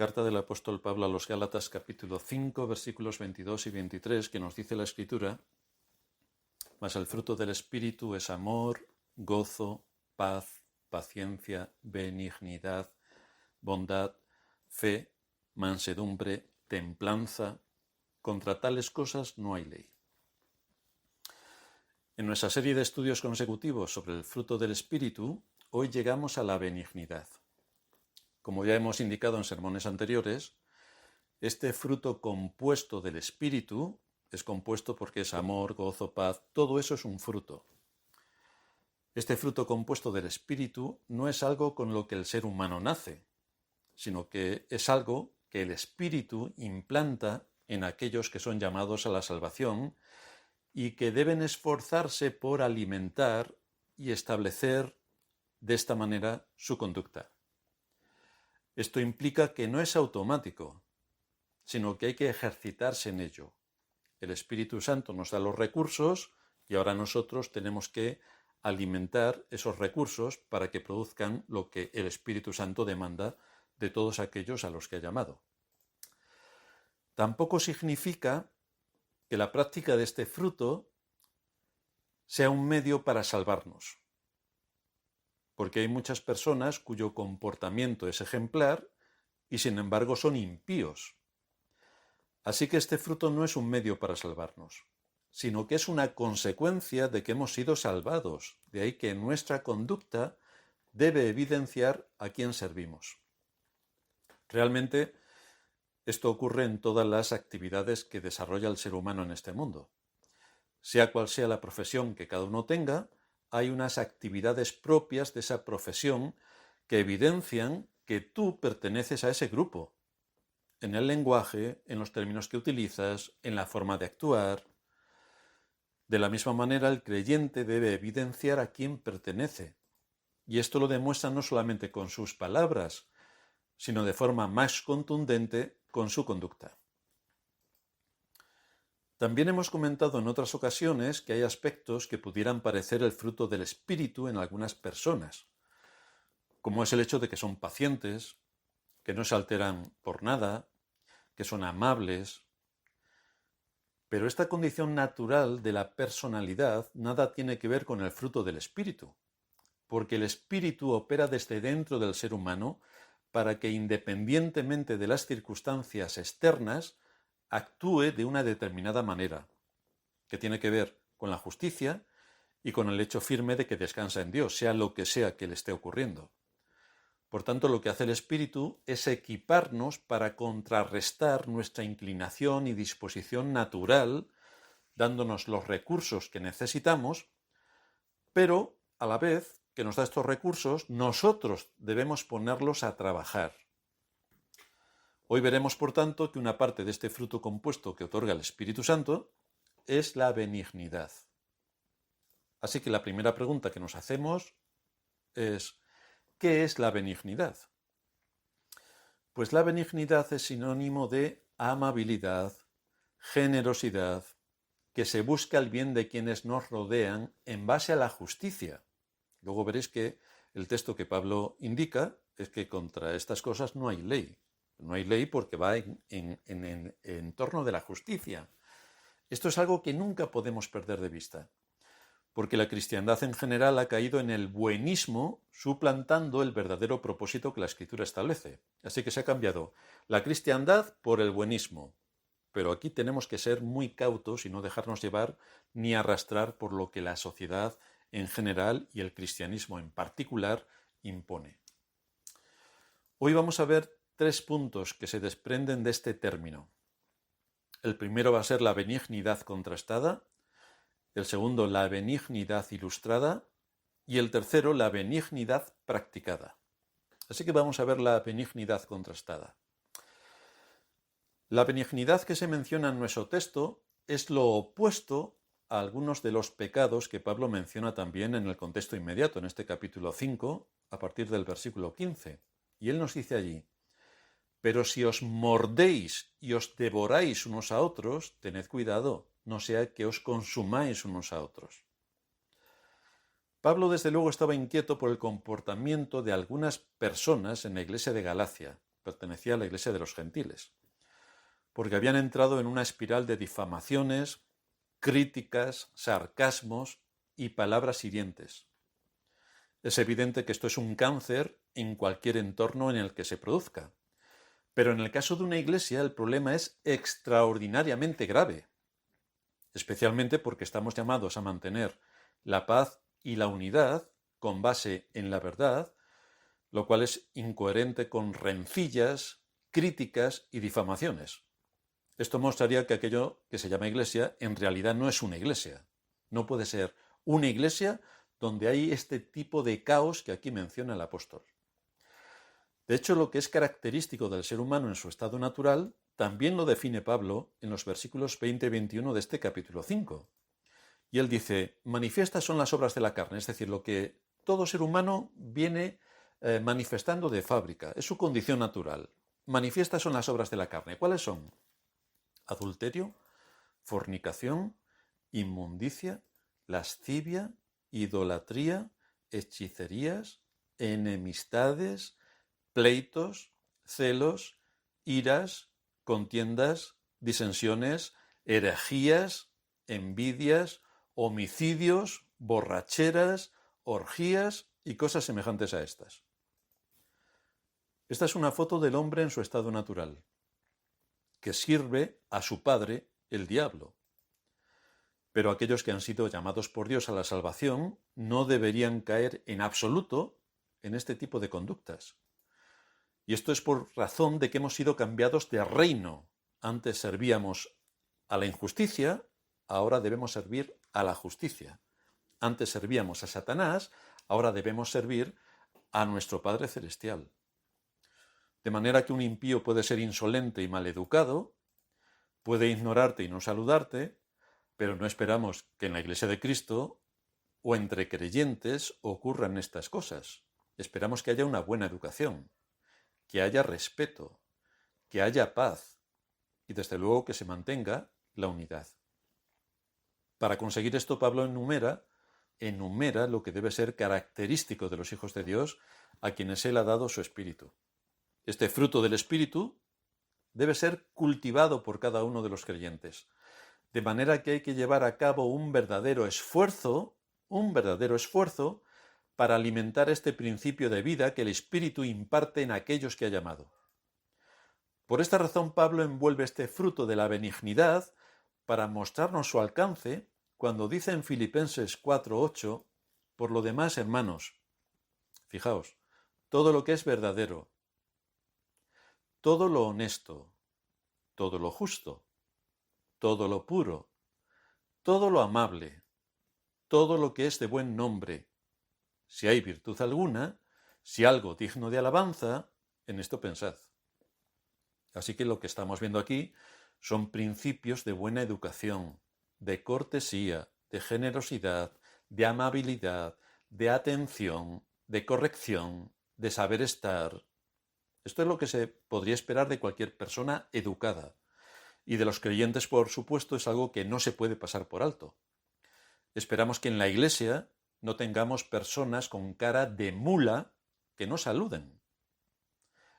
Carta del apóstol Pablo a los Gálatas, capítulo 5, versículos 22 y 23, que nos dice la Escritura: mas el fruto del Espíritu es amor, gozo, paz, paciencia, benignidad, bondad, fe, mansedumbre, templanza. Contra tales cosas no hay ley. En nuestra serie de estudios consecutivos sobre el fruto del Espíritu, hoy llegamos a la benignidad. Como ya hemos indicado en sermones anteriores, este fruto compuesto del Espíritu es compuesto porque es amor, gozo, paz, todo eso es un fruto. Este fruto compuesto del Espíritu no es algo con lo que el ser humano nace, sino que es algo que el Espíritu implanta en aquellos que son llamados a la salvación y que deben esforzarse por alimentar y establecer de esta manera su conducta. Esto implica que no es automático, sino que hay que ejercitarse en ello. El Espíritu Santo nos da los recursos y ahora nosotros tenemos que alimentar esos recursos para que produzcan lo que el Espíritu Santo demanda de todos aquellos a los que ha llamado. Tampoco significa que la práctica de este fruto sea un medio para salvarnos, porque hay muchas personas cuyo comportamiento es ejemplar y sin embargo son impíos. Así que este fruto no es un medio para salvarnos, sino que es una consecuencia de que hemos sido salvados. De ahí que nuestra conducta debe evidenciar a quién servimos. Realmente, esto ocurre en todas las actividades que desarrolla el ser humano en este mundo. Sea cual sea la profesión que cada uno tenga, hay unas actividades propias de esa profesión que evidencian que tú perteneces a ese grupo. En el lenguaje, en los términos que utilizas, en la forma de actuar. De la misma manera, el creyente debe evidenciar a quién pertenece. Y esto lo demuestra no solamente con sus palabras, sino de forma más contundente con su conducta. También hemos comentado en otras ocasiones que hay aspectos que pudieran parecer el fruto del Espíritu en algunas personas, como es el hecho de que son pacientes, que no se alteran por nada, que son amables. Pero esta condición natural de la personalidad nada tiene que ver con el fruto del Espíritu, porque el Espíritu opera desde dentro del ser humano para que, independientemente de las circunstancias externas, actúe de una determinada manera, que tiene que ver con la justicia y con el hecho firme de que descansa en Dios, sea lo que sea que le esté ocurriendo. Por tanto, lo que hace el Espíritu es equiparnos para contrarrestar nuestra inclinación y disposición natural, dándonos los recursos que necesitamos, pero a la vez que nos da estos recursos, nosotros debemos ponerlos a trabajar. Hoy veremos, por tanto, que una parte de este fruto compuesto que otorga el Espíritu Santo es la benignidad. Así que la primera pregunta que nos hacemos es: ¿qué es la benignidad? Pues la benignidad es sinónimo de amabilidad, generosidad, que se busca el bien de quienes nos rodean en base a la justicia. Luego veréis que el texto que Pablo indica es que contra estas cosas no hay ley. No hay ley porque va en torno de la justicia. Esto es algo que nunca podemos perder de vista, porque la cristiandad en general ha caído en el buenismo, suplantando el verdadero propósito que la Escritura establece. Así que se ha cambiado la cristiandad por el buenismo. Pero aquí tenemos que ser muy cautos y no dejarnos llevar ni arrastrar por lo que la sociedad en general y el cristianismo en particular impone. Hoy vamos a ver 3 puntos que se desprenden de este término. El primero va a ser la benignidad contrastada, el segundo la benignidad ilustrada y el tercero la benignidad practicada. Así que vamos a ver la benignidad contrastada. La benignidad que se menciona en nuestro texto es lo opuesto a algunos de los pecados que Pablo menciona también en el contexto inmediato, en este capítulo 5, a partir del versículo 15. Y él nos dice allí: pero si os mordéis y os devoráis unos a otros, tened cuidado, no sea que os consumáis unos a otros. Pablo desde luego estaba inquieto por el comportamiento de algunas personas en la iglesia de Galacia, pertenecía a la iglesia de los gentiles, porque habían entrado en una espiral de difamaciones, críticas, sarcasmos y palabras hirientes. Es evidente que esto es un cáncer en cualquier entorno en el que se produzca, pero en el caso de una iglesia el problema es extraordinariamente grave, especialmente porque estamos llamados a mantener la paz y la unidad con base en la verdad, lo cual es incoherente con rencillas, críticas y difamaciones. Esto mostraría que aquello que se llama iglesia en realidad no es una iglesia. No puede ser una iglesia donde hay este tipo de caos que aquí menciona el apóstol. De hecho, lo que es característico del ser humano en su estado natural también lo define Pablo en los versículos 20 y 21 de este capítulo 5. Y él dice, manifiestas son las obras de la carne, es decir, lo que todo ser humano viene manifestando de fábrica, es su condición natural. Manifiestas son las obras de la carne. ¿Cuáles son? Adulterio, fornicación, inmundicia, lascivia, idolatría, hechicerías, enemistades, pleitos, celos, iras, contiendas, disensiones, herejías, envidias, homicidios, borracheras, orgías y cosas semejantes a estas. Esta es una foto del hombre en su estado natural, que sirve a su padre, el diablo. Pero aquellos que han sido llamados por Dios a la salvación no deberían caer en absoluto en este tipo de conductas. Y esto es por razón de que hemos sido cambiados de reino. Antes servíamos a la injusticia, ahora debemos servir a la justicia. Antes servíamos a Satanás, ahora debemos servir a nuestro Padre Celestial. De manera que un impío puede ser insolente y maleducado, puede ignorarte y no saludarte, pero no esperamos que en la Iglesia de Cristo o entre creyentes ocurran estas cosas. Esperamos que haya una buena educación, que haya respeto, que haya paz y desde luego que se mantenga la unidad. Para conseguir esto, Pablo enumera lo que debe ser característico de los hijos de Dios a quienes Él ha dado su Espíritu. Este fruto del Espíritu debe ser cultivado por cada uno de los creyentes, de manera que hay que llevar a cabo un verdadero esfuerzo para alimentar este principio de vida que el Espíritu imparte en aquellos que ha llamado. Por esta razón, Pablo envuelve este fruto de la benignidad para mostrarnos su alcance cuando dice en Filipenses 4:8, por lo demás, hermanos, fijaos, todo lo que es verdadero, todo lo honesto, todo lo justo, todo lo puro, todo lo amable, todo lo que es de buen nombre, si hay virtud alguna, si algo digno de alabanza, en esto pensad. Así que lo que estamos viendo aquí son principios de buena educación, de cortesía, de generosidad, de amabilidad, de atención, de corrección, de saber estar. Esto es lo que se podría esperar de cualquier persona educada. Y de los creyentes, por supuesto, es algo que no se puede pasar por alto. Esperamos que en la Iglesia no tengamos personas con cara de mula que no saluden.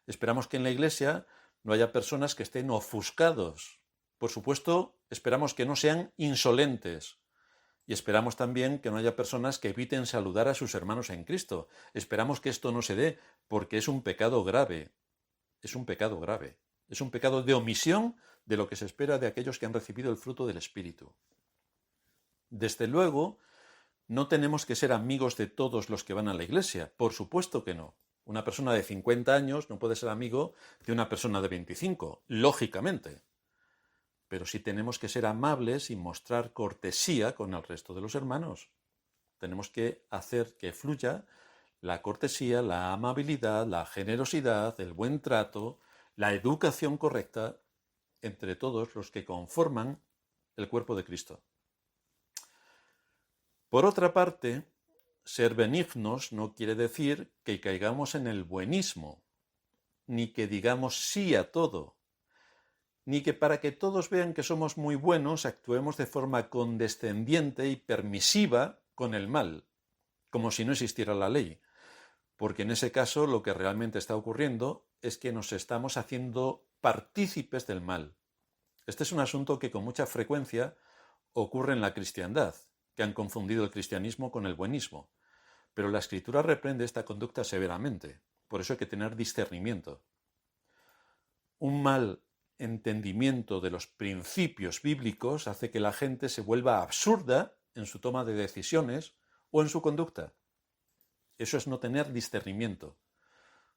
Esperamos que en la Iglesia no haya personas que estén ofuscados. Por supuesto, esperamos que no sean insolentes. Y esperamos también que no haya personas que eviten saludar a sus hermanos en Cristo. Esperamos que esto no se dé porque es un pecado grave. Es un pecado grave. Es un pecado de omisión de lo que se espera de aquellos que han recibido el fruto del Espíritu. Desde luego, no tenemos que ser amigos de todos los que van a la iglesia. Por supuesto que no. Una persona de 50 años no puede ser amigo de una persona de 25, lógicamente. Pero sí tenemos que ser amables y mostrar cortesía con el resto de los hermanos. Tenemos que hacer que fluya la cortesía, la amabilidad, la generosidad, el buen trato, la educación correcta entre todos los que conforman el cuerpo de Cristo. Por otra parte, ser benignos no quiere decir que caigamos en el buenismo, ni que digamos sí a todo, ni que para que todos vean que somos muy buenos actuemos de forma condescendiente y permisiva con el mal, como si no existiera la ley. porque en ese caso lo que realmente está ocurriendo es que nos estamos haciendo partícipes del mal. Este es un asunto que con mucha frecuencia ocurre en la cristiandad, que han confundido el cristianismo con el buenismo. Pero la Escritura reprende esta conducta severamente. Por eso hay que tener discernimiento. Un mal entendimiento de los principios bíblicos hace que la gente se vuelva absurda en su toma de decisiones o en su conducta. Eso es no tener discernimiento,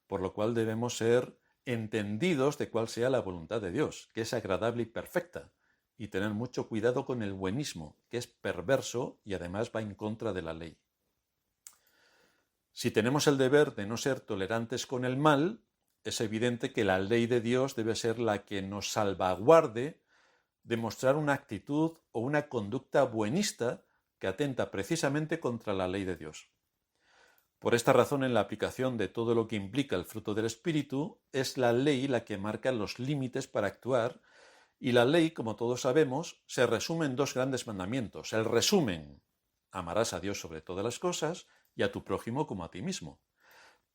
por lo cual debemos ser entendidos de cuál sea la voluntad de Dios, que es agradable y perfecta, y tener mucho cuidado con el buenismo, que es perverso y además va en contra de la ley. Si tenemos el deber de no ser tolerantes con el mal, es evidente que la ley de Dios debe ser la que nos salvaguarde de mostrar una actitud o una conducta buenista que atenta precisamente contra la ley de Dios. Por esta razón, en la aplicación de todo lo que implica el fruto del Espíritu, es la ley la que marca los límites para actuar, y la ley, como todos sabemos, se resume en dos grandes mandamientos. El resumen: amarás a Dios sobre todas las cosas y a tu prójimo como a ti mismo.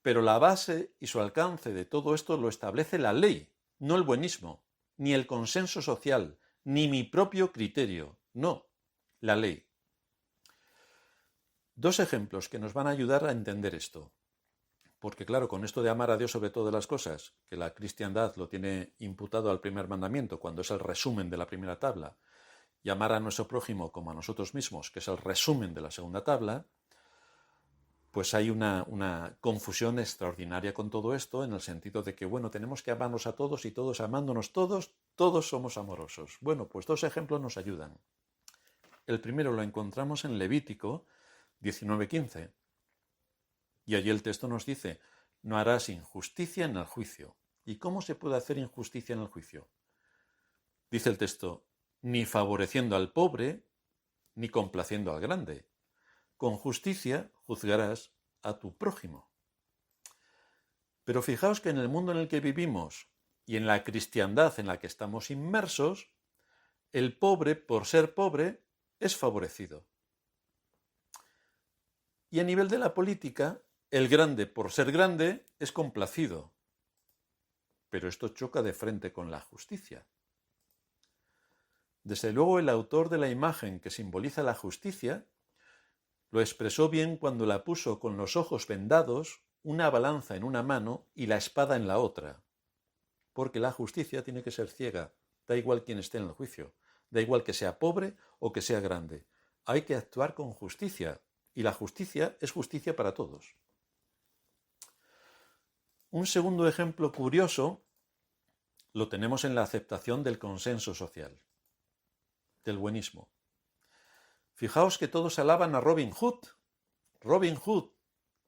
Pero la base y su alcance de todo esto lo establece la ley, no el buenismo, ni el consenso social, ni mi propio criterio. No, la ley. Dos ejemplos que nos van a ayudar a entender esto. Porque claro, con esto de amar a Dios sobre todas las cosas, que la cristiandad lo tiene imputado al primer mandamiento, cuando es el resumen de la primera tabla, y amar a nuestro prójimo como a nosotros mismos, que es el resumen de la segunda tabla, pues hay una confusión extraordinaria con todo esto, en el sentido de que, bueno, tenemos que amarnos a todos y todos amándonos todos somos amorosos. Bueno, pues dos ejemplos nos ayudan. El primero lo encontramos en Levítico 19:15. Y allí el texto nos dice: no harás injusticia en el juicio. ¿Y cómo se puede hacer injusticia en el juicio? Dice el texto: ni favoreciendo al pobre, ni complaciendo al grande. Con justicia juzgarás a tu prójimo. Pero fijaos que en el mundo en el que vivimos y en la cristiandad en la que estamos inmersos, el pobre, por ser pobre, es favorecido. Y a nivel de la política, el grande, por ser grande, es complacido. Pero esto choca de frente con la justicia. Desde luego, el autor de la imagen que simboliza la justicia lo expresó bien cuando la puso con los ojos vendados, una balanza en una mano y la espada en la otra. Porque la justicia tiene que ser ciega, da igual quién esté en el juicio, da igual que sea pobre o que sea grande. Hay que actuar con justicia, y la justicia es justicia para todos. Un segundo ejemplo curioso lo tenemos en la aceptación del consenso social, del buenismo. Fijaos que todos alaban a Robin Hood. Robin Hood,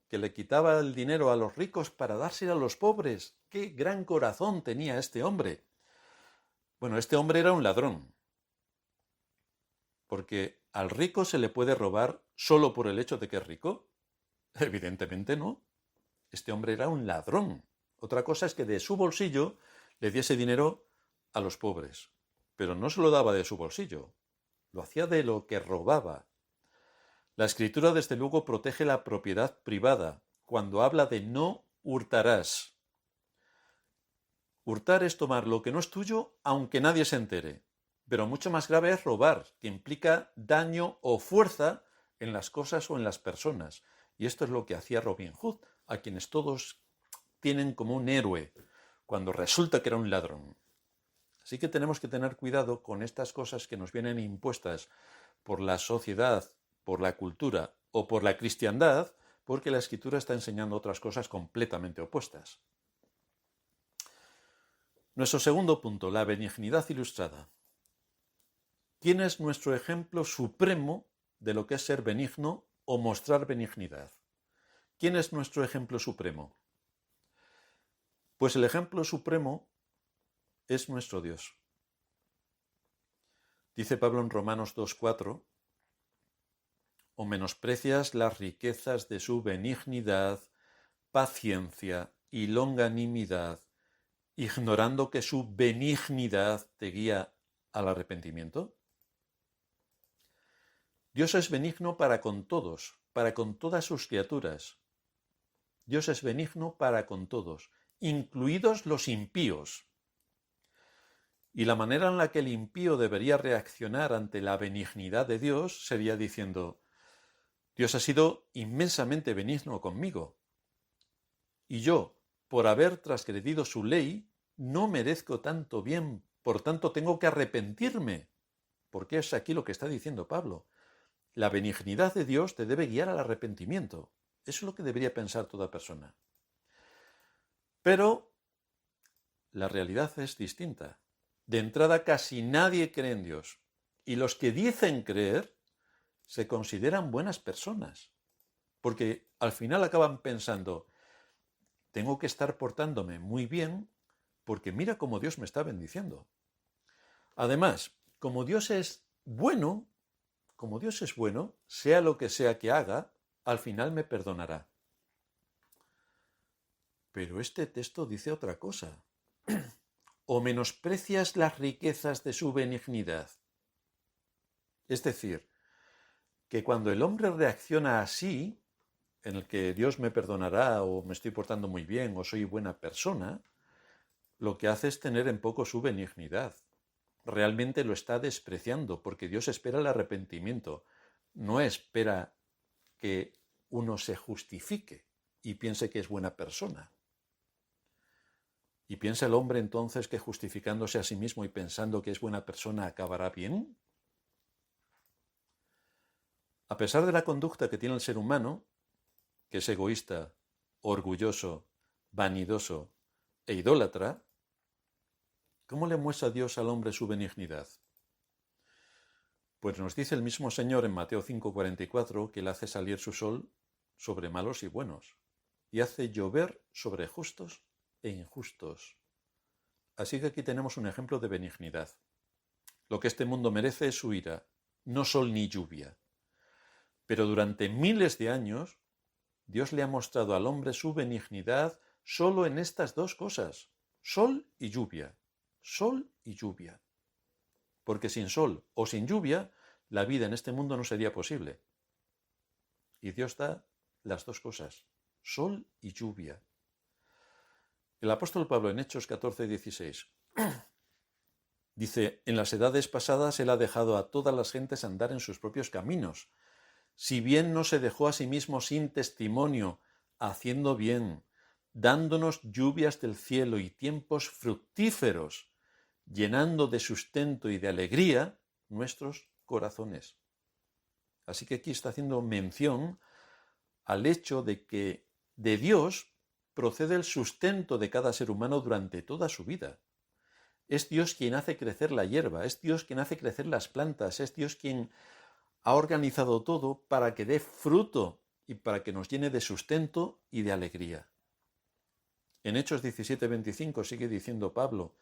que le quitaba el dinero a los ricos para dárselo a los pobres. ¡Qué gran corazón tenía este hombre! Bueno, este hombre era un ladrón, porque al rico se le puede robar solo por el hecho de que es rico. Evidentemente no. Este hombre era un ladrón. Otra cosa es que de su bolsillo le diese dinero a los pobres, pero no se lo daba de su bolsillo, lo hacía de lo que robaba. La Escritura, desde luego, protege la propiedad privada cuando habla de no hurtarás. Hurtar es tomar lo que no es tuyo aunque nadie se entere, pero mucho más grave es robar, que implica daño o fuerza en las cosas o en las personas. Y esto es lo que hacía Robin Hood, a quienes todos tienen como un héroe, cuando resulta que era un ladrón. Así que tenemos que tener cuidado con estas cosas que nos vienen impuestas por la sociedad, por la cultura o por la cristiandad, porque la Escritura está enseñando otras cosas completamente opuestas. Nuestro segundo punto, la benignidad ilustrada. ¿Quién es nuestro ejemplo supremo de lo que es ser benigno o mostrar benignidad? ¿Quién es nuestro ejemplo supremo? Pues el ejemplo supremo es nuestro Dios. Dice Pablo en Romanos 2:4: o menosprecias las riquezas de su benignidad, paciencia y longanimidad, ignorando que su benignidad te guía al arrepentimiento. Dios es benigno para con todos, para con todas sus criaturas. Dios es benigno para con todos, incluidos los impíos. Y la manera en la que el impío debería reaccionar ante la benignidad de Dios sería diciendo: Dios ha sido inmensamente benigno conmigo, y yo, por haber transgredido su ley, no merezco tanto bien, por tanto tengo que arrepentirme. Porque es aquí lo que está diciendo Pablo. La benignidad de Dios te debe guiar al arrepentimiento. Eso es lo que debería pensar toda persona. Pero la realidad es distinta. De entrada, casi nadie cree en Dios. Y los que dicen creer se consideran buenas personas. Porque al final acaban pensando: tengo que estar portándome muy bien porque mira cómo Dios me está bendiciendo. Además, como Dios es bueno, sea lo que sea que haga, al final me perdonará. Pero este texto dice otra cosa. ¿O menosprecias las riquezas de su benignidad? Es decir, que cuando el hombre reacciona así, en el que Dios me perdonará, o me estoy portando muy bien, o soy buena persona, lo que hace es tener en poco su benignidad. Realmente lo está despreciando, porque Dios espera el arrepentimiento, no espera que uno se justifique y piense que es buena persona. ¿Y piensa el hombre entonces que justificándose a sí mismo y pensando que es buena persona acabará bien? A pesar de la conducta que tiene el ser humano, que es egoísta, orgulloso, vanidoso e idólatra, ¿cómo le muestra Dios al hombre su benignidad? Pues nos dice el mismo Señor en Mateo 5:44 que Él hace salir su sol sobre malos y buenos, y hace llover sobre justos e injustos. Así que aquí tenemos un ejemplo de benignidad. Lo que este mundo merece es su ira, no sol ni lluvia. Pero durante miles de años, Dios le ha mostrado al hombre su benignidad solo en estas dos cosas: sol y lluvia. Sol y lluvia. Porque sin sol o sin lluvia, la vida en este mundo no sería posible. Y Dios da las dos cosas: sol y lluvia. El apóstol Pablo en Hechos 14:16 dice: en las edades pasadas Él ha dejado a todas las gentes andar en sus propios caminos. Si bien no se dejó a sí mismo sin testimonio, haciendo bien, dándonos lluvias del cielo y tiempos fructíferos, llenando de sustento y de alegría nuestros corazones. Así que aquí está haciendo mención al hecho de que de Dios procede el sustento de cada ser humano durante toda su vida. Es Dios quien hace crecer la hierba, es Dios quien hace crecer las plantas, es Dios quien ha organizado todo para que dé fruto y para que nos llene de sustento y de alegría. En Hechos 17:25 sigue diciendo Pablo: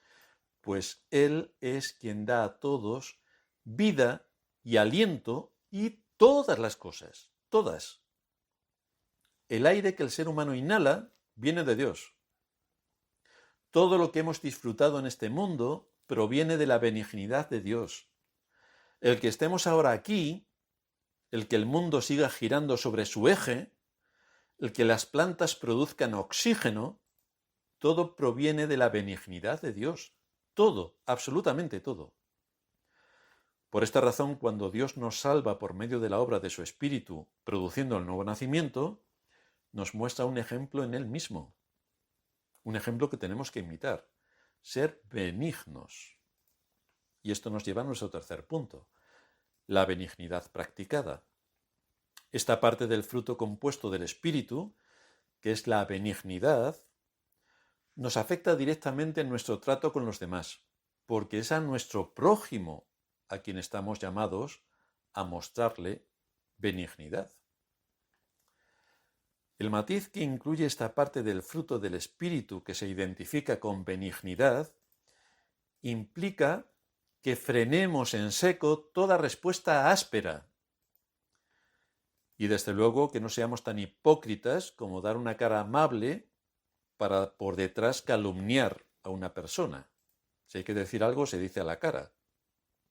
pues Él es quien da a todos vida y aliento y todas las cosas, todas. El aire que el ser humano inhala viene de Dios. Todo lo que hemos disfrutado en este mundo proviene de la benignidad de Dios. El que estemos ahora aquí, el que el mundo siga girando sobre su eje, el que las plantas produzcan oxígeno, todo proviene de la benignidad de Dios. Todo, absolutamente todo. Por esta razón, cuando Dios nos salva por medio de la obra de su Espíritu, produciendo el nuevo nacimiento, nos muestra un ejemplo en Él mismo. Un ejemplo que tenemos que imitar: ser benignos. Y esto nos lleva a nuestro tercer punto: la benignidad practicada. Esta parte del fruto compuesto del Espíritu, que es la benignidad, nos afecta directamente en nuestro trato con los demás, porque es a nuestro prójimo a quien estamos llamados a mostrarle benignidad. El matiz que incluye esta parte del fruto del Espíritu que se identifica con benignidad implica que frenemos en seco toda respuesta áspera. Y desde luego que no seamos tan hipócritas como dar una cara amable para por detrás calumniar a una persona. Si hay que decir algo, se dice a la cara,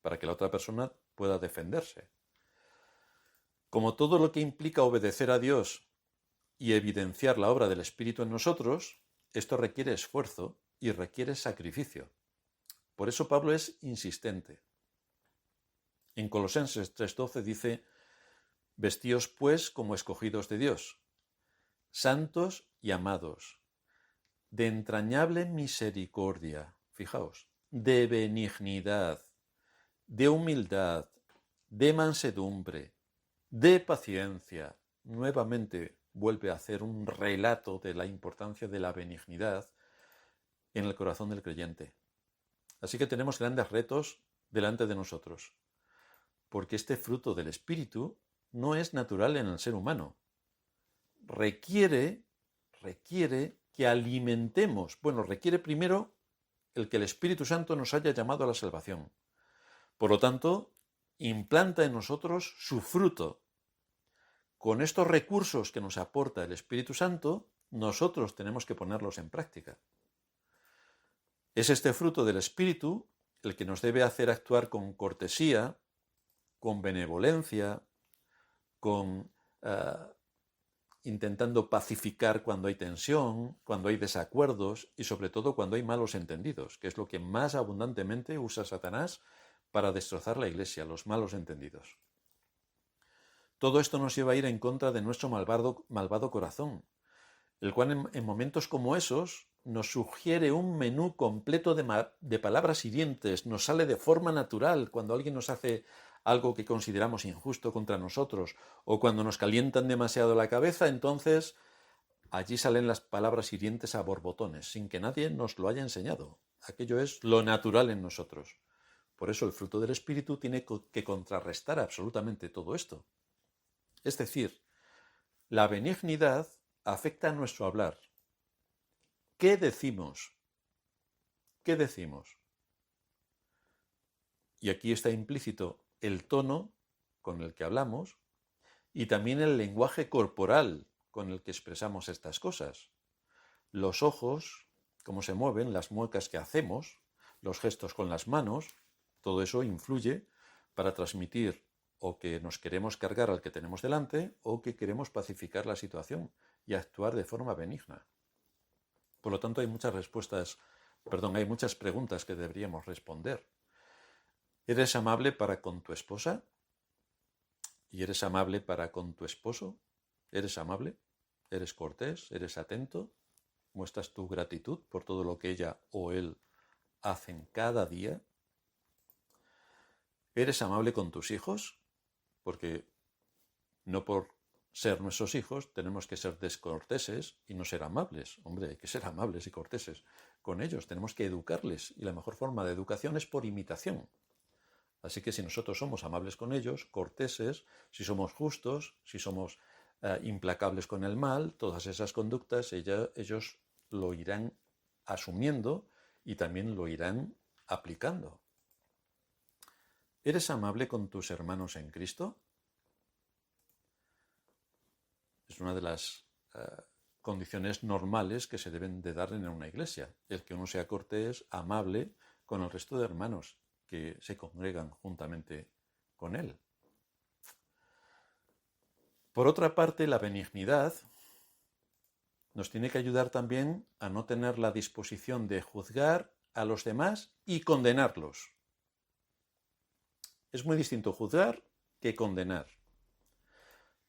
para que la otra persona pueda defenderse. Como todo lo que implica obedecer a Dios y evidenciar la obra del Espíritu en nosotros, esto requiere esfuerzo y requiere sacrificio. Por eso Pablo es insistente. En Colosenses 3:12 dice: vestíos pues como escogidos de Dios, santos y amados, de entrañable misericordia, fijaos, de benignidad, de humildad, de mansedumbre, de paciencia. Nuevamente vuelve a hacer un relato de la importancia de la benignidad en el corazón del creyente. Así que tenemos grandes retos delante de nosotros, porque este fruto del Espíritu no es natural en el ser humano. Requiere que alimentemos, requiere primero el que el Espíritu Santo nos haya llamado a la salvación. Por lo tanto, implanta en nosotros su fruto. Con estos recursos que nos aporta el Espíritu Santo, nosotros tenemos que ponerlos en práctica. Es este fruto del Espíritu el que nos debe hacer actuar con cortesía, con benevolencia, intentando pacificar cuando hay tensión, cuando hay desacuerdos y sobre todo cuando hay malos entendidos, que es lo que más abundantemente usa Satanás para destrozar la Iglesia, los malos entendidos. Todo esto nos lleva a ir en contra de nuestro malvado corazón, el cual en momentos como esos nos sugiere un menú completo de palabras hirientes, nos sale de forma natural cuando alguien nos hace algo que consideramos injusto contra nosotros o cuando nos calientan demasiado la cabeza, entonces allí salen las palabras hirientes a borbotones, sin que nadie nos lo haya enseñado. Aquello es lo natural en nosotros. Por eso el fruto del Espíritu tiene que contrarrestar absolutamente todo esto. Es decir, la benignidad afecta a nuestro hablar. ¿Qué decimos? ¿Qué decimos? Y aquí está implícito el tono con el que hablamos y también el lenguaje corporal con el que expresamos estas cosas. Los ojos, cómo se mueven, las muecas que hacemos, los gestos con las manos, todo eso influye para transmitir o que nos queremos cargar al que tenemos delante o que queremos pacificar la situación y actuar de forma benigna. Por lo tanto, hay muchas preguntas que deberíamos responder. ¿Eres amable para con tu esposa? ¿Y eres amable para con tu esposo? ¿Eres amable? ¿Eres cortés? ¿Eres atento? ¿Muestras tu gratitud por todo lo que ella o él hacen cada día? ¿Eres amable con tus hijos? Porque no por ser nuestros hijos tenemos que ser descorteses y no ser amables. Hombre, hay que ser amables y corteses con ellos. Tenemos que educarles y la mejor forma de educación es por imitación. Así que si nosotros somos amables con ellos, corteses, si somos justos, si somos implacables con el mal, todas esas conductas ellos lo irán asumiendo y también lo irán aplicando. ¿Eres amable con tus hermanos en Cristo? Es una de las condiciones normales que se deben de dar en una iglesia, el que uno sea cortés, amable con el resto de hermanos que se congregan juntamente con él. Por otra parte, la benignidad nos tiene que ayudar también a no tener la disposición de juzgar a los demás y condenarlos. Es muy distinto juzgar que condenar.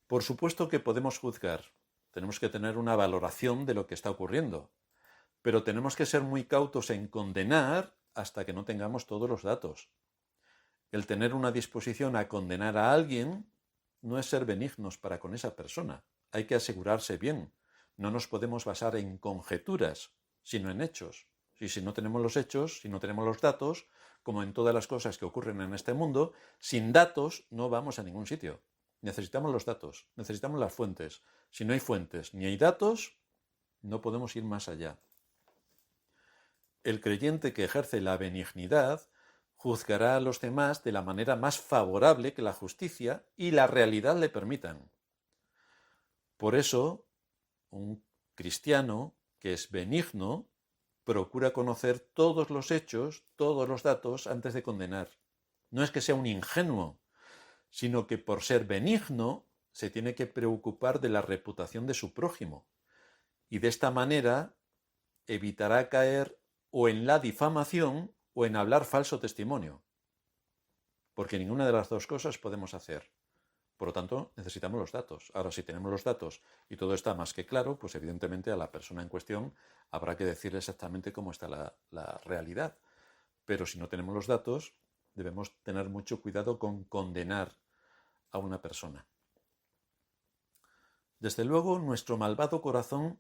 Por supuesto que podemos juzgar, tenemos que tener una valoración de lo que está ocurriendo, pero tenemos que ser muy cautos en condenar hasta que no tengamos todos los datos. El tener una disposición a condenar a alguien no es ser benignos para con esa persona. Hay que asegurarse bien. No nos podemos basar en conjeturas, sino en hechos. Y si no tenemos los hechos, si no tenemos los datos, como en todas las cosas que ocurren en este mundo, sin datos no vamos a ningún sitio. Necesitamos los datos, necesitamos las fuentes. Si no hay fuentes ni hay datos, no podemos ir más allá. El creyente que ejerce la benignidad juzgará a los demás de la manera más favorable que la justicia y la realidad le permitan. Por eso, un cristiano que es benigno procura conocer todos los hechos, todos los datos antes de condenar. No es que sea un ingenuo, sino que por ser benigno se tiene que preocupar de la reputación de su prójimo y de esta manera evitará caer o en la difamación o en hablar falso testimonio, porque ninguna de las dos cosas podemos hacer. Por lo tanto, necesitamos los datos. Ahora, si tenemos los datos y todo está más que claro, pues evidentemente a la persona en cuestión habrá que decirle exactamente cómo está la realidad. Pero si no tenemos los datos, debemos tener mucho cuidado con condenar a una persona. Desde luego, nuestro malvado corazón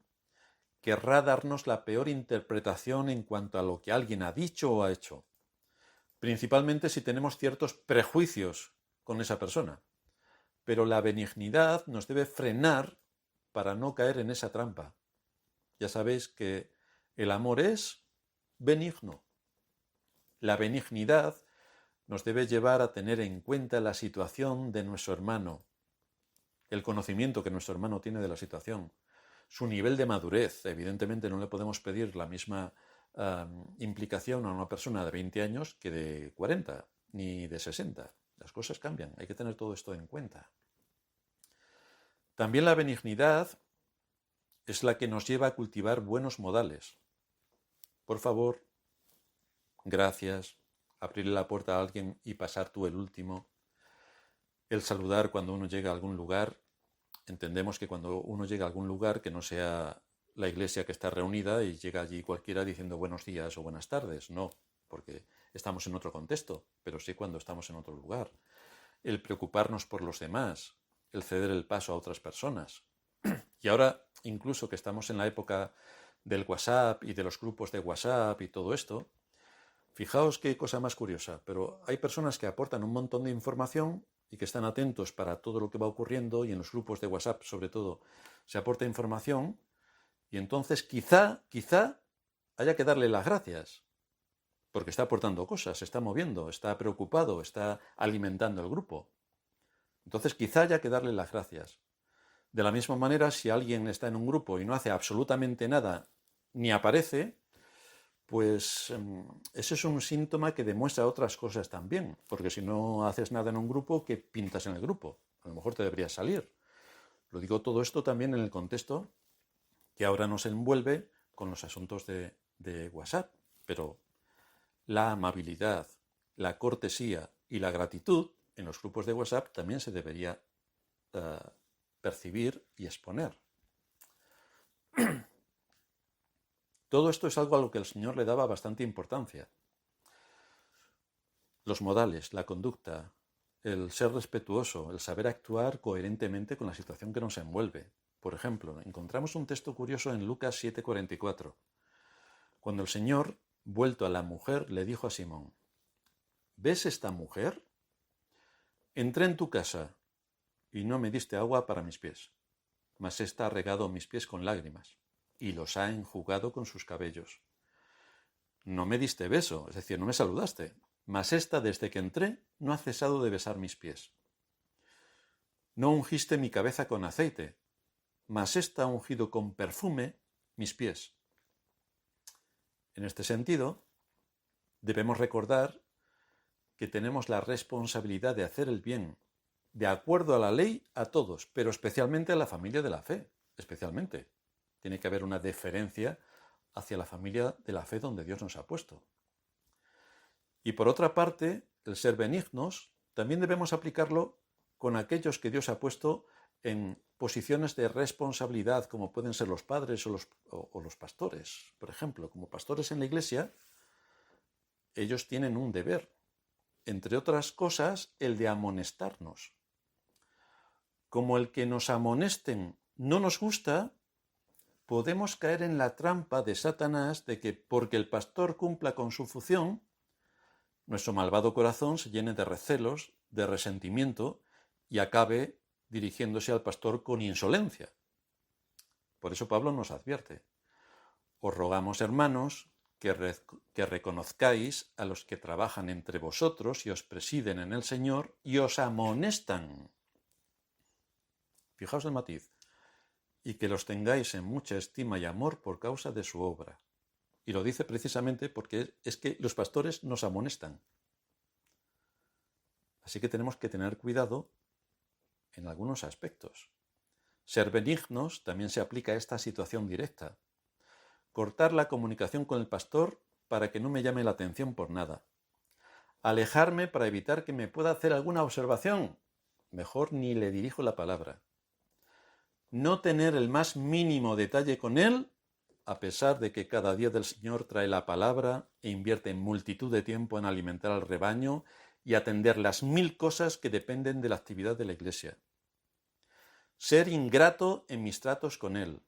querrá darnos la peor interpretación en cuanto a lo que alguien ha dicho o ha hecho, principalmente si tenemos ciertos prejuicios con esa persona. Pero la benignidad nos debe frenar para no caer en esa trampa. Ya sabéis que el amor es benigno. La benignidad nos debe llevar a tener en cuenta la situación de nuestro hermano, el conocimiento que nuestro hermano tiene de la situación, su nivel de madurez. Evidentemente no le podemos pedir la misma implicación a una persona de 20 años que de 40, ni de 60. Las cosas cambian, hay que tener todo esto en cuenta. También la benignidad es la que nos lleva a cultivar buenos modales. Por favor, gracias, abrirle la puerta a alguien y pasar tú el último. El saludar cuando uno llega a algún lugar. Entendemos que cuando uno llega a algún lugar que no sea la iglesia que está reunida y llega allí cualquiera diciendo buenos días o buenas tardes. No, porque estamos en otro contexto, pero sí cuando estamos en otro lugar. El preocuparnos por los demás, el ceder el paso a otras personas. Y ahora, incluso que estamos en la época del WhatsApp y de los grupos de WhatsApp y todo esto, fijaos qué cosa más curiosa, pero hay personas que aportan un montón de información y que están atentos para todo lo que va ocurriendo, y en los grupos de WhatsApp sobre todo se aporta información, y entonces quizá haya que darle las gracias, porque está aportando cosas, se está moviendo, está preocupado, está alimentando el grupo. Entonces quizá haya que darle las gracias. De la misma manera, si alguien está en un grupo y no hace absolutamente nada, ni aparece, pues ese es un síntoma que demuestra otras cosas también, porque si no haces nada en un grupo, ¿qué pintas en el grupo? A lo mejor te deberías salir. Lo digo todo esto también en el contexto que ahora nos envuelve con los asuntos de WhatsApp, pero la amabilidad, la cortesía y la gratitud en los grupos de WhatsApp también se debería percibir y exponer. Todo esto es algo a lo que el Señor le daba bastante importancia. Los modales, la conducta, el ser respetuoso, el saber actuar coherentemente con la situación que nos envuelve. Por ejemplo, encontramos un texto curioso en Lucas 7:44, cuando el Señor, vuelto a la mujer, le dijo a Simón: ¿ves esta mujer? Entré en tu casa y no me diste agua para mis pies, mas ésta ha regado mis pies con lágrimas y los ha enjugado con sus cabellos. No me diste beso, es decir, no me saludaste, mas ésta desde que entré no ha cesado de besar mis pies. No ungiste mi cabeza con aceite, mas ésta ha ungido con perfume mis pies. En este sentido, debemos recordar que tenemos la responsabilidad de hacer el bien, de acuerdo a la ley, a todos, pero especialmente a la familia de la fe, especialmente. Tiene que haber una deferencia hacia la familia de la fe donde Dios nos ha puesto. Y por otra parte, el ser benignos también debemos aplicarlo con aquellos que Dios ha puesto en posiciones de responsabilidad, como pueden ser los padres o los pastores. Por ejemplo, como pastores en la iglesia, ellos tienen un deber, entre otras cosas, el de amonestarnos. Como el que nos amonesten no nos gusta, podemos caer en la trampa de Satanás de que porque el pastor cumpla con su función, nuestro malvado corazón se llene de recelos, de resentimiento y acabe dirigiéndose al pastor con insolencia. Por eso Pablo nos advierte: os rogamos, hermanos, que reconozcáis a los que trabajan entre vosotros y os presiden en el Señor y os amonestan. Fijaos el matiz. Y que los tengáis en mucha estima y amor por causa de su obra. Y lo dice precisamente porque es que los pastores nos amonestan. Así que tenemos que tener cuidado en algunos aspectos. Ser benignos también se aplica a esta situación directa. Cortar la comunicación con el pastor para que no me llame la atención por nada. Alejarme para evitar que me pueda hacer alguna observación. Mejor ni le dirijo la palabra. No tener el más mínimo detalle con él, a pesar de que cada día del Señor trae la palabra e invierte multitud de tiempo en alimentar al rebaño y atender las 1000 cosas que dependen de la actividad de la Iglesia. Ser ingrato en mis tratos con él.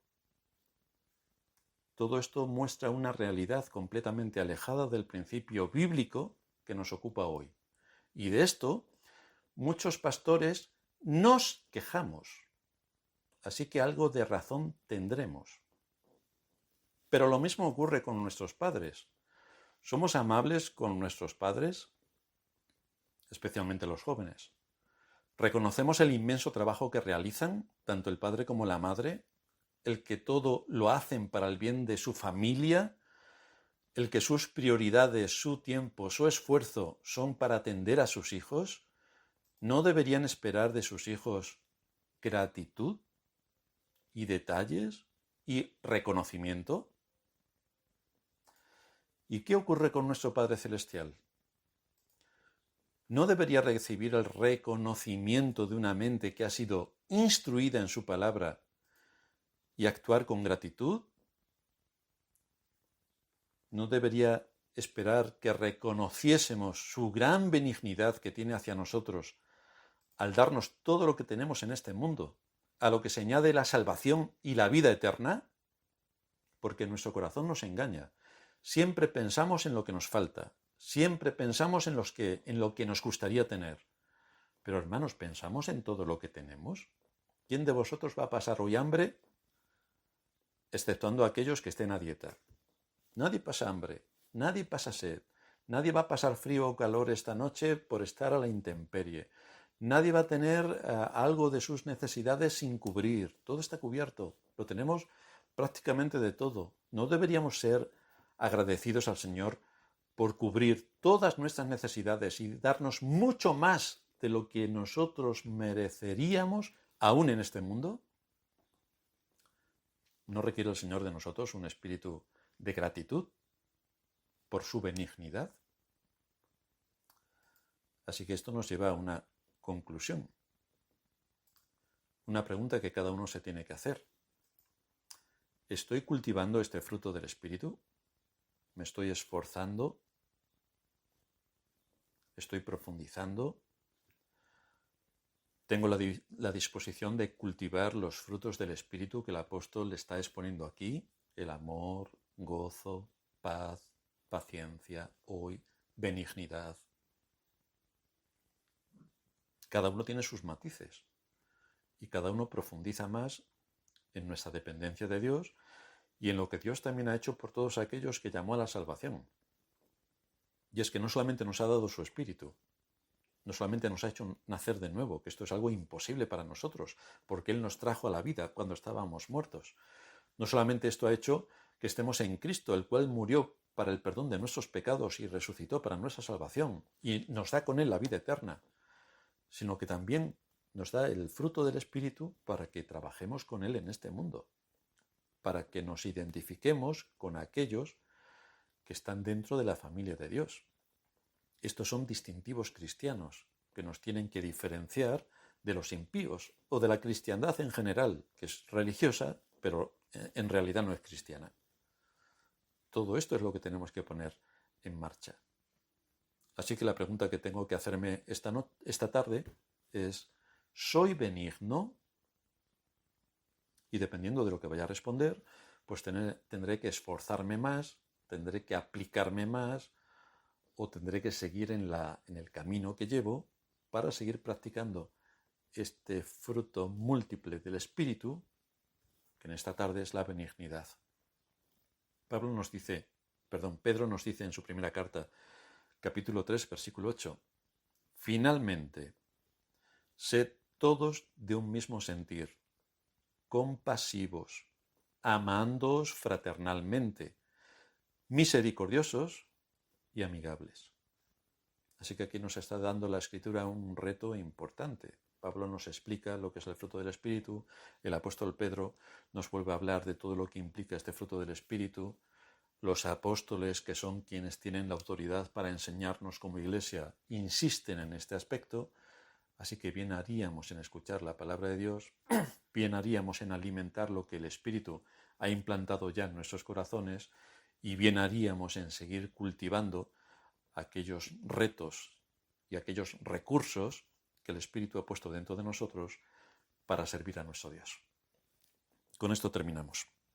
Todo esto muestra una realidad completamente alejada del principio bíblico que nos ocupa hoy. Y de esto, muchos pastores nos quejamos. Así que algo de razón tendremos. Pero lo mismo ocurre con nuestros padres. ¿Somos amables con nuestros padres? Especialmente los jóvenes. ¿Reconocemos el inmenso trabajo que realizan, tanto el padre como la madre? ¿El que todo lo hacen para el bien de su familia? ¿El que sus prioridades, su tiempo, su esfuerzo son para atender a sus hijos? ¿No deberían esperar de sus hijos gratitud y detalles y reconocimiento? ¿Y qué ocurre con nuestro Padre Celestial? ¿No debería recibir el reconocimiento de una mente que ha sido instruida en su palabra y actuar con gratitud? ¿No debería esperar que reconociésemos su gran benignidad que tiene hacia nosotros al darnos todo lo que tenemos en este mundo, a lo que se añade la salvación y la vida eterna? Porque nuestro corazón nos engaña. Siempre pensamos en lo que nos falta, siempre pensamos en lo que nos gustaría tener. Pero hermanos, ¿pensamos en todo lo que tenemos? ¿Quién de vosotros va a pasar hoy hambre? Exceptuando aquellos que estén a dieta. Nadie pasa hambre, nadie pasa sed, nadie va a pasar frío o calor esta noche por estar a la intemperie. Nadie va a tener algo de sus necesidades sin cubrir. Todo está cubierto. Lo tenemos prácticamente de todo. ¿No deberíamos ser agradecidos al Señor por cubrir todas nuestras necesidades y darnos mucho más de lo que nosotros mereceríamos aún en este mundo? ¿No requiere el Señor de nosotros un espíritu de gratitud por su benignidad? Así que esto nos lleva a una conclusión, una pregunta que cada uno se tiene que hacer. ¿Estoy cultivando este fruto del Espíritu? ¿Me estoy esforzando? ¿Estoy profundizando? ¿Tengo la disposición de cultivar los frutos del Espíritu que el apóstol le está exponiendo aquí? El amor, gozo, paz, paciencia, hoy, benignidad. Cada uno tiene sus matices y cada uno profundiza más en nuestra dependencia de Dios y en lo que Dios también ha hecho por todos aquellos que llamó a la salvación. Y es que no solamente nos ha dado su Espíritu, no solamente nos ha hecho nacer de nuevo, que esto es algo imposible para nosotros, porque Él nos trajo a la vida cuando estábamos muertos. No solamente esto ha hecho que estemos en Cristo, el cual murió para el perdón de nuestros pecados y resucitó para nuestra salvación, y nos da con Él la vida eterna, sino que también nos da el fruto del Espíritu para que trabajemos con Él en este mundo, para que nos identifiquemos con aquellos que están dentro de la familia de Dios. Estos son distintivos cristianos que nos tienen que diferenciar de los impíos o de la cristiandad en general, que es religiosa, pero en realidad no es cristiana. Todo esto es lo que tenemos que poner en marcha. Así que la pregunta que tengo que hacerme esta tarde es, ¿soy benigno? Y dependiendo de lo que vaya a responder, pues tendré que esforzarme más, tendré que aplicarme más o tendré que seguir en el camino que llevo para seguir practicando este fruto múltiple del Espíritu, que en esta tarde es la benignidad. Pedro nos dice en su primera carta, capítulo 3, versículo 8, finalmente, sed todos de un mismo sentir, compasivos, amándoos fraternalmente, misericordiosos y amigables. Así que aquí nos está dando la Escritura un reto importante. Pablo nos explica lo que es el fruto del Espíritu, el apóstol Pedro nos vuelve a hablar de todo lo que implica este fruto del Espíritu, los apóstoles, que son quienes tienen la autoridad para enseñarnos como iglesia, insisten en este aspecto, así que bien haríamos en escuchar la palabra de Dios, bien haríamos en alimentar lo que el Espíritu ha implantado ya en nuestros corazones y bien haríamos en seguir cultivando aquellos retos y aquellos recursos que el Espíritu ha puesto dentro de nosotros para servir a nuestro Dios. Con esto terminamos.